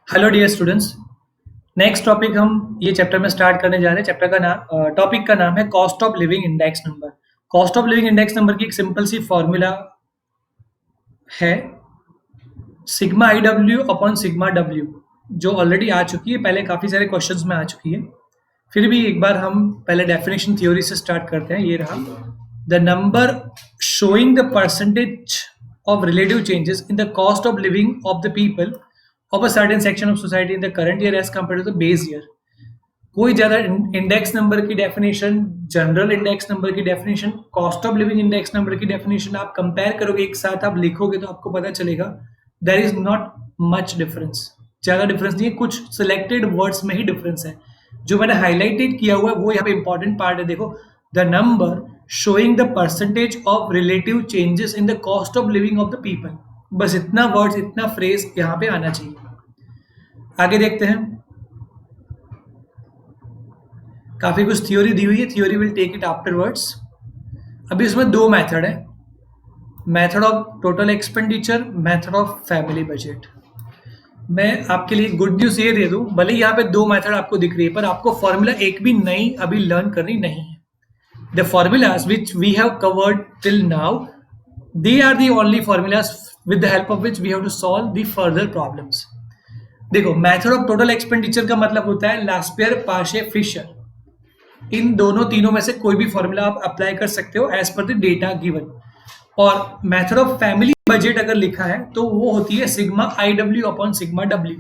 Hello dear students. Next topic हम ये chapter में स्टार्ट करने जा रहे हैं। चैप्टर का नाम टॉपिक का नाम है cost of living index number. Cost of living index number की एक सिंपल सी फॉर्मूला है sigma I W upon sigma W, जो ऑलरेडी आ चुकी है, पहले काफ़ी सारे क्वेश्चंस में आ चुकी है। फिर भी एक बार हम पहले डेफिनेशन थ्योरी से स्टार्ट करते हैं। ये रहा the number showing the percentage of relative changes in the cost of living of the people of a certain section of society in the current year as compared to the base year। कोई ज़्यादा index number की definition, general index number की definition, cost of living index number की definition आप compare करोगे, एक साथ आप लिखोगे तो आपको पता चलेगा there is not much difference. ज़्यादा डिफरेंस नहीं है, कुछ सिलेक्टेड वर्ड्स में ही डिफरेंस है। जो मैंने हाईलाइटेड किया हुआ है वो यहाँ पे इंपॉर्टेंट पार्ट है। देखो, the number showing the percentage of relative changes in the cost of living of the people। बस इतना वर्ड्स, इतना फ्रेज यहाँ पे आना चाहिए। आगे देखते हैं। काफी कुछ थ्योरी दी हुई है, theory will take it afterwards. अभी इसमें दो मेथड है, method of total expenditure, method of family budget. मैं आपके लिए गुड न्यूज ये दे दूं, भले यहाँ पे दो मेथड आपको दिख रही है पर आपको फॉर्मूला एक भी नई अभी लर्न करनी नहीं है। The formulas which we have covered till now, they are the only formulas with the help of which we have to solve the further problems। देखो, मेथड ऑफ टोटल एक्सपेंडिचर का मतलब होता है लास्पियर, पाशे, फिशर। इन दोनों तीनों में से कोई भी फॉर्मूला आप अप्लाई कर सकते हो as per the data given. और मेथड ऑफ फैमिली बजट अगर लिखा है तो वो होती है sigma I W upon sigma W.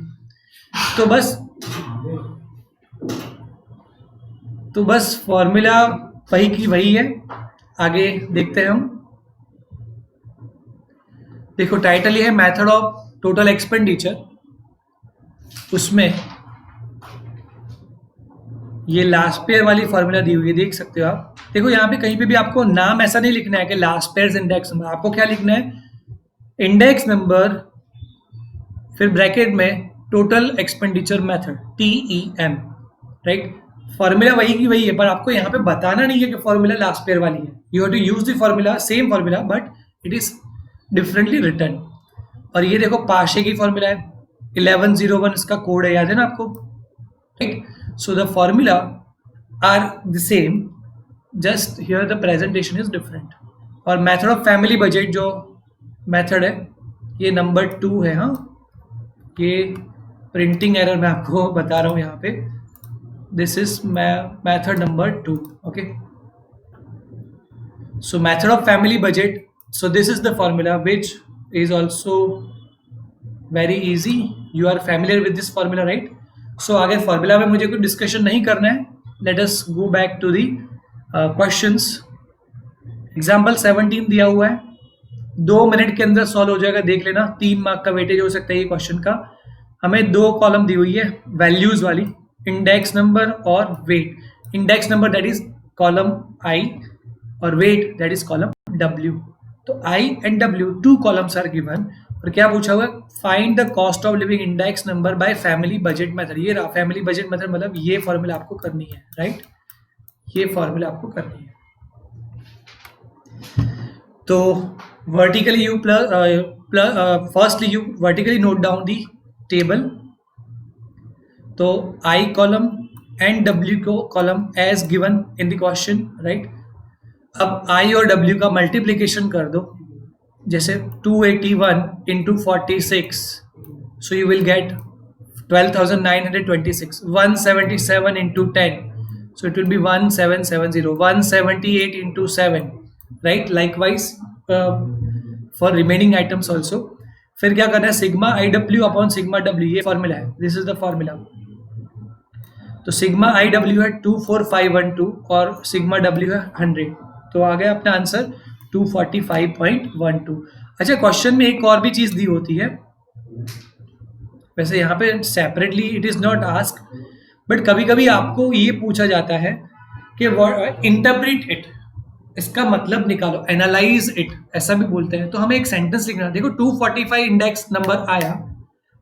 तो बस फॉर्मूला वही की वही है। आगे देखते हैं हम। देखो, टाइटल ये है मेथड ऑफ टोटल एक्सपेंडिचर, उसमें ये लास्ट पेयर वाली फॉर्मूला दी हुई है, देख सकते हो आप। देखो, यहाँ पे कहीं पे भी आपको नाम ऐसा नहीं लिखना है कि लास्ट पेयर इंडेक्स नंबर। आपको क्या लिखना है, इंडेक्स नंबर, फिर ब्रैकेट में total expenditure method, TEM, right. Formula वही की वही है, पर आपको यहाँ पे बताना नहीं है कि फॉर्मूला लास्ट पेयर वाली है। You have to use the formula, same formula, but it is differently return. और ये देखो, पाशे की फॉर्मूला है, 1101 इसका कोड है, याद है ना आपको, right. So the formula are the same, just here the presentation is different. और मेथड ऑफ फैमिली बजट जो मेथड है, ये नंबर 2 है। हाँ, ये प्रिंटिंग एरर मैं आपको बता रहा हूँ यहाँ पे। This is method number 2, okay। So method of family budget, so this is the formula which is also very easy, you are familiar with this formula, right। So आगे formula में मुझे कोई discussion नहीं करना है। Let us go back to the questions। Example 17 दिया हुआ है, 2 मिनट के अंदर सॉल्व हो जाएगा, देख लेना। 3 मार्क का वेटेज हो सकता है ये क्वेश्चन का। हमें 2 कॉलम दी हुई है वैल्यूज वाली, इंडेक्स नंबर और weight. Index number that is column I और weight that is column W। तो I and W, 2 columns are given. और क्या पूछा हुआ है, find the cost of living index number by family budget method. ये रहा फैमिली बजट मेथड, मतलब ये फॉर्मूला आपको करनी है, राइट। ये फॉर्मूला आपको करनी है। तो vertically you firstly you vertically note down the table. तो I कॉलम एंड W को column as given in the question, right. अब I और W का मल्टीप्लीकेशन कर दो, जैसे 281 into 46, so you will get 12,926। 177 into 10, so it will be 1770। 178 into 7, right. Likewise for remaining items also. फिर क्या करना है, sigma I W upon sigma W, ये फॉर्मूला है, दिस इज द फॉर्मूला। तो सिग्मा आई डब्ल्यू है 24512 और sigma W है 100। तो आ गया अपना आंसर 245.12। अच्छा, क्वेश्चन में एक और भी चीज दी होती है, वैसे यहाँ पे separately it is not ask, but कभी कभी आपको ये पूछा जाता है कि इंटरप्रेट इट, इसका मतलब निकालो, एनालाइज इट, ऐसा भी बोलते हैं। तो हमें एक सेंटेंस लिखना। देखो, 245 इंडेक्स नंबर आया,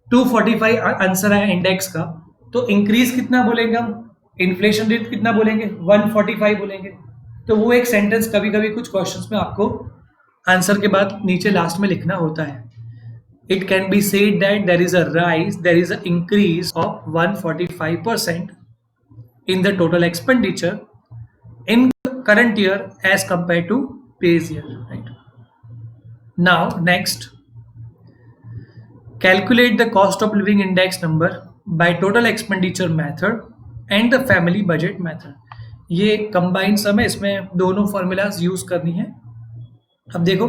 245 आंसर आया इंडेक्स का, तो इंक्रीज कितना बोलेंगे हम, इन्फ्लेशन रेट कितना बोलेंगे, 145 बोलेंगे। तो वो एक सेंटेंस कभी कभी कुछ क्वेश्चंस में आपको आंसर के बाद नीचे लास्ट में लिखना होता है। it can be said that there is an increase of 145% in the total expenditure in current year as compared to previous year, right? Now, next, calculate the cost of living index number by total expenditure method and the family budget method. ये combined सम है, इसमें दोनों formulas use करनी है. अब देखो,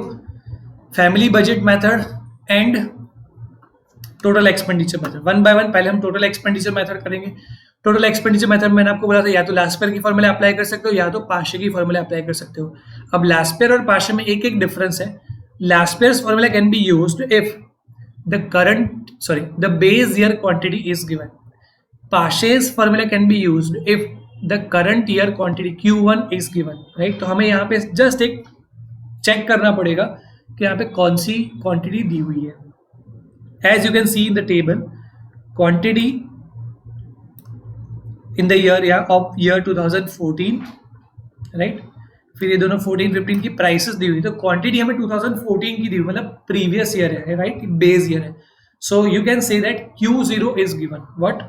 family budget method and total expenditure method, one by one. पहले हम टोटल एक्सपेंडिचर मेथड करेंगे. टोटल एक्सपेंडिचर मेथड मैंने आपको बोला था या तो लास्पेयर की फॉर्मूला अप्लाई कर सकते हो या तो पाशे की फॉर्मूला अप्लाई कर सकते हो. अब लास्पेयर और पाशे में एक एक डिफरेंस है. Laspeyres formula can be used if the base year quantity is given. Pashe's formula can be used if the current year quantity Q1 is given, right? तो हमें यहाँ पे जस्ट एक चेक करना पड़ेगा कि यहाँ पे कौन सी क्वांटिटी दी हुई है. As you can see in the table, quantity in the of year 2014, right? फिर ये दोनों 14-15 की प्राइसेस दी हुई, तो क्वांटिटी हमें 2014 की दी हुई, मतलब प्रीवियस ईयर है, राइट? बेस ईयर है. So you can say that Q0 is given. What?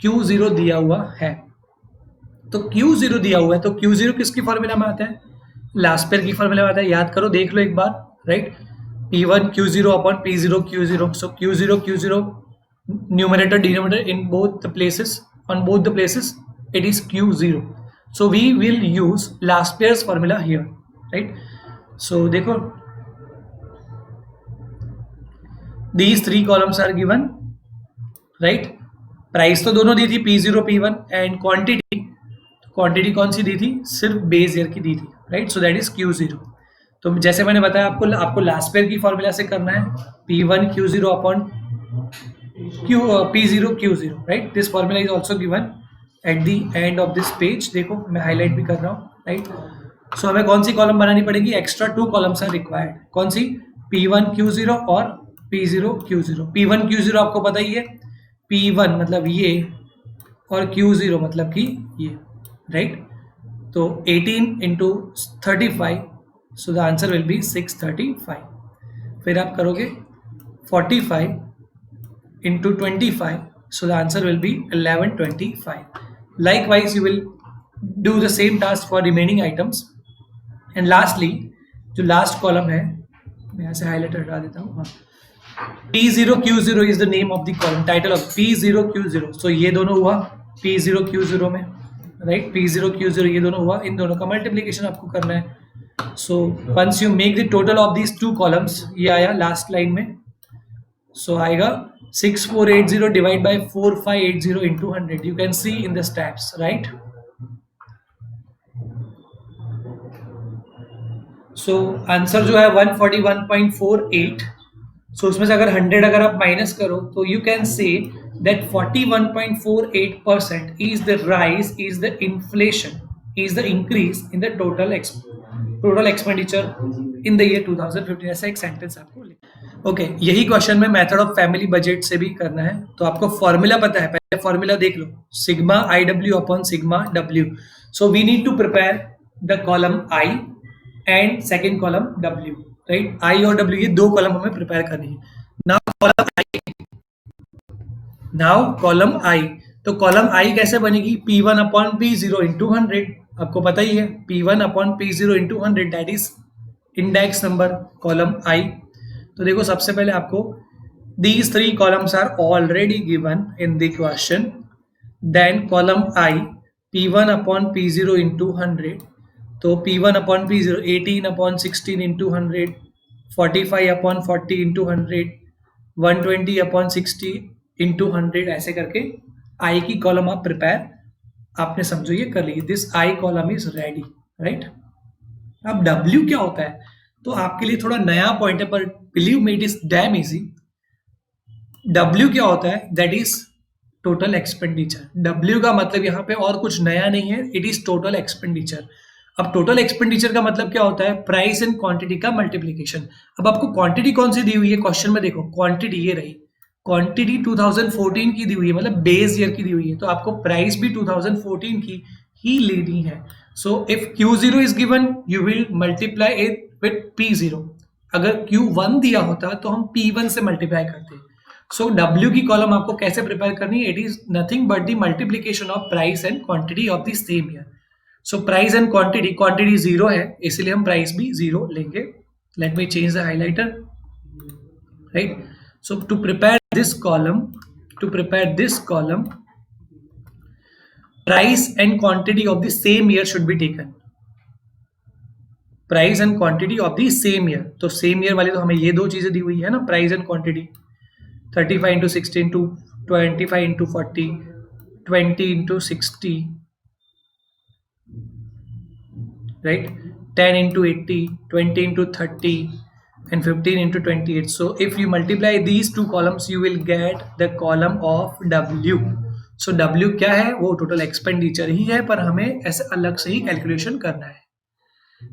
Q0 दिया हुआ है. तो Q0 दिया हुआ है, तो Q0 किसकी फॉर्मूला में आता है? लास्पेयर की फॉर्मूला में आता है. याद करो, देख लो एक बार, right? P1 Q0 upon P0 Q0. So Q0 numerator denominator in both the places, on both the places it is Q0. So we will use Laspeyer's formula here, right? So देखो, these three columns are given, right? Price तो दोनों दी थी, P0 P1, and quantity कौन सी दी थी? सिर्फ base year की दी थी, right? So that is Q0. तो जैसे मैंने बताया आपको लास्पेयर की फॉर्मूला से करना है, P1 Q0 upon P0 Q0, right? This formula is also given at the end of this page. देखो, मैं हाईलाइट भी कर रहा हूँ, राइट? सो हमें कौन सी कॉलम बनानी पड़ेगी? Extra 2 columns are required. कौन सी? P1 Q0 और P0 Q0. P1 Q0 आपको पता ही है, P1 मतलब ये और Q0 मतलब कि ये, राइट? तो 18 into 35, so the answer will be 635. फिर आप करोगे 45 into 25, so the answer will be 1125. Likewise, you will do the same task for remaining items. And lastly, जो last column है, मैं यहाँ से highlighter हटा देता हूँ. P0 Q0 is the name of the column, title of P0 Q0. So ये दोनों हुआ P0 Q0 में, right? P0 Q0 ये दोनों हुआ, इन दोनों का multiplication आपको करना है. So once you make the total of these 2 columns, ये आया last line में, so आएगा 6480 divided by 4580 into 100. You can see in the steps, right? So answer जो है 141.48. so उसमें से अगर 100 अगर आप माइनस करो तो you can say that 41.48% is the rise, is the inflation, is the increase in the total expenditure in the year 2015. ऐसा एक सेंटेंस आपको ओके. यही क्वेश्चन में मेथड ऑफ फैमिली बजट से भी करना है. तो आपको फॉर्मूला पता है, पहले फॉर्मूला देख लो, sigma IW upon sigma W. So we need to prepare the column I and second column W, right? I और W ये 2 कॉलम हमें प्रिपेयर करनी है. नाउ कॉलम I, तो कॉलम I कैसे बनेगी? P1 upon P0 into 100. आपको पता ही है, P1 upon P0 into 100, that is index number column I. तो देखो, सबसे पहले आपको these 3 columns are already given in the question. Then column I, P1 upon P0 into 100. तो P1 upon P0 18 upon 16 into 100, 45 upon 40 into 100, 120 upon 60 into 100. ऐसे करके I की column आप प्रिपेयर, आपने समझो ये कर ली. This I column is ready, right? अब W क्या होता है? तो आपके लिए थोड़ा नया पॉइंट है, पर believe me it is damn easy. W क्या होता है? That is total expenditure. W का मतलब यहाँ पे और कुछ नया नहीं है, इट इज टोटल एक्सपेंडिचर. अब टोटल एक्सपेंडिचर का मतलब क्या होता है? प्राइस एंड क्वांटिटी का मल्टीप्लीकेशन. अब आपको क्वांटिटी कौन सी दी हुई है क्वेश्चन में? देखो, क्वांटिटी ये रही, क्वांटिटी 2014 की दी हुई है, मतलब बेस ईयर की दी हुई है, तो आपको प्राइस भी 2014 की ही लेनी है. So if Q0 is given, you will multiply it with P0. अगर Q1 दिया होता तो हम P1 से मल्टीप्लाई करते। सो W की कॉलम आपको कैसे प्रिपेयर करनी है? It is nothing but the multiplication of price and quantity of the same year. So price and quantity zero है, इसलिए हम प्राइस भी जीरो लेंगे। Let me change the highlighter, right? So to prepare this column price and quantity of the same year should be taken. Price and quantity of the same year, तो same year वाली तो हमें ये दो चीजें दी हुई है ना, price and quantity. 35 into 60 into 25 into 40, 20 into 60, right? 10 into 80, 20 into 30, and 15 into 28. So if you multiply these two columns, you will get the column of W. So W क्या है? वो टोटल एक्सपेंडिचर ही है, पर हमें ऐसे अलग से ही कैलकुलेशन करना है।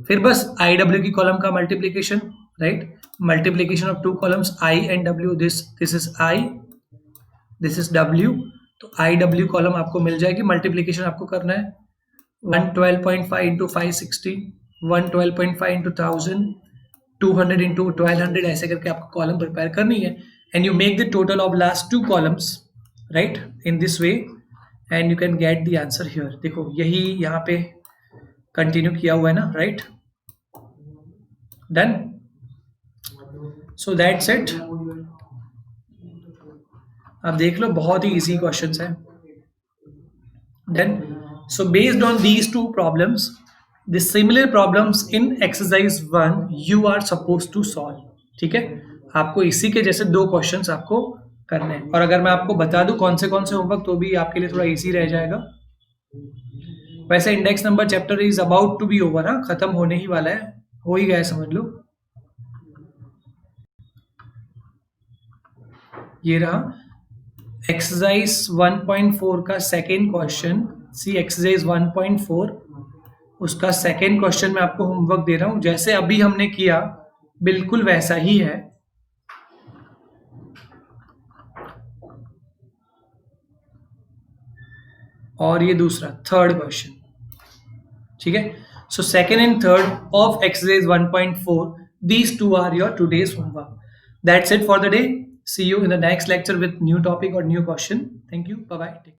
फिर बस IW की कॉलम का multiplication, right? Multiplication of two columns I and W. This is I, this is W। तो IW कॉलम आपको मिल जाएगी, मल्टीप्लीकेशन आपको करना है 112.5 इंटू 560, 112.5 इंटू 1000, 200 इंटू 1200, ऐसे करके आपको कॉलम प्रिपेयर करनी है। And you make the total of last two columns, right, in this way, and you can get the answer here. देखो यही यहाँ पे कंटिन्यू किया हुआ है ना, right? Done. So that's it. आप देख लो, बहुत ही इजी क्वेश्चंस है। Done. So based on these two problems, the similar problems in exercise 1 you are supposed to solve. ठीक है, आपको इसी के जैसे दो क्वेश्चंस आपको करने हैं। और अगर मैं आपको बता दूं कौन से होमवर्क, तो भी आपके लिए थोड़ा इजी रह जाएगा। वैसे index number chapter is about to be over, हाँ, खत्म होने ही वाला है, हो ही गया समझ लो। ये रहा एक्सरसाइज 1.4 का सेकेंड क्वेश्चन। सी एक्सरसाइज 1.4, उसका सेकेंड क्वेश्चन मैं आपको होमवर्क दे रहा हूं। जैसे अभी हमने किया बिल्कुल वैसा ही है। और ये दूसरा थर्ड क्वेश्चन, ठीक है? So second and third of exercise 1.4, these two are your today's homework. That's it for the day. See you in the next lecture with new topic or new question. Thank you. Bye bye.